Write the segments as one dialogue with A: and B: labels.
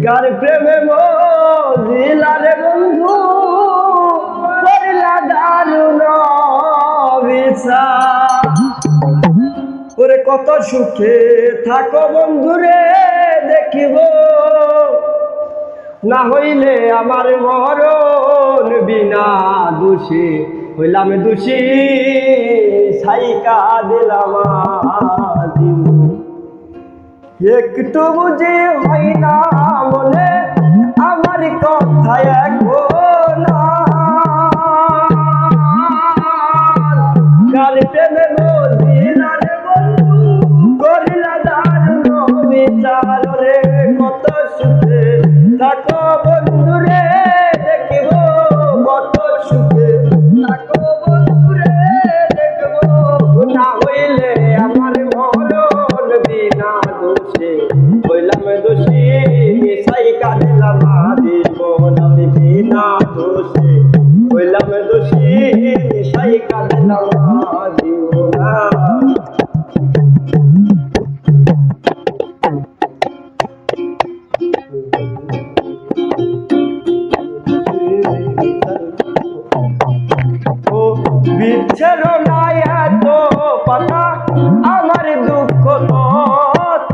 A: গার প্রেমে মজিলা রে বন্ধু করলা দারুণ বিচার। ওরে কত সুখে থাকো বন্ধুরে দেখিব, না হইলে আমার মরণ বিনা দোষী হইলাম দোষী সাইকা দিলাম দিব। একটু বুঝি হয় না বলে আমার কথা এখন গার প্রেমে মজিলা রে বন্ধু করিলা দারুণ বিচার। রে কত সুখে থাকো বন্ধুরে দেখিব, কত সুখে থাকো বন্ধুরে দেখিব, না হইলে আমার মরণ বিনা দোষে হইলাম দোষী সাইকা দিলাম দিব। আমি বিনা দোষে হইলাম দোষী সাইকা দিলাম দিব না। বিচ্ছেদ নাই এত পাতা আমার দুঃখ কত,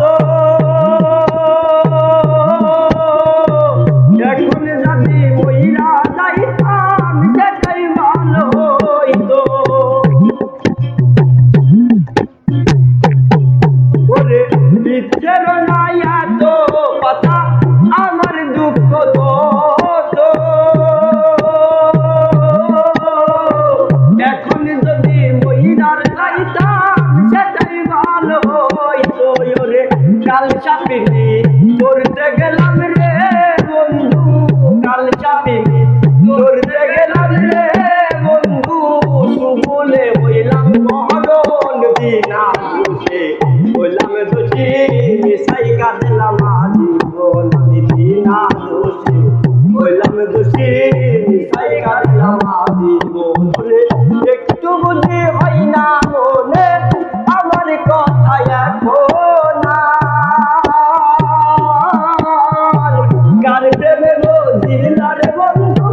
A: এখন যদি মইরা যাইতাম সেটাই ভালো হইতো। ওরে বিচ্ছেদ নাই এত পাতা আমার দুঃখ কত, এখন যদি মহিলার যাইতাম সেটাই ভালো হইতো। রে কাল চাপিনি করতে গেলাম রে বন্ধু, কাল চাপিনি করতে গেলাম রে বন্ধু, সুবলে হইলাম মরণ বিনা দোষে হইলাম দোষী সাইকা দিলাম জীবন। আমি বিনা দোষে হইলাম দোষী সাইকা দিলাম জীবন। একটু বুদ্ধি হয় না মনে আমার কথা এখন গার প্রেমে মজিলা রে বন্ধু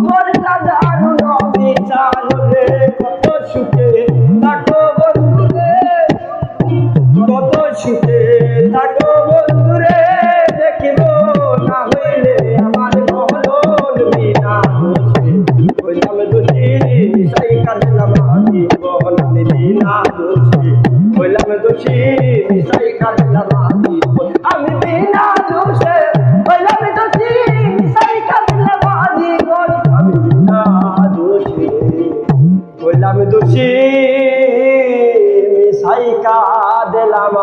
A: করলা দারুণ বিচার। রে কত সুখে থাকো বন্ধুরে, কত সুখে থাকো বন্ধুরে দেখিব, না হইলে আমার মরণ বিনা দোষে হইলাম দোষী সাইকা দিলাম জীবন। আমি বিনা দোষে হইলাম দোষী সাইকা দিলাম জীবন। আমি বিনা দোষে হইলাম দোষী সাইকা দিলাম জীবন। আমি বিনা দোষে হইলাম দোষী সাইকা দিলাম।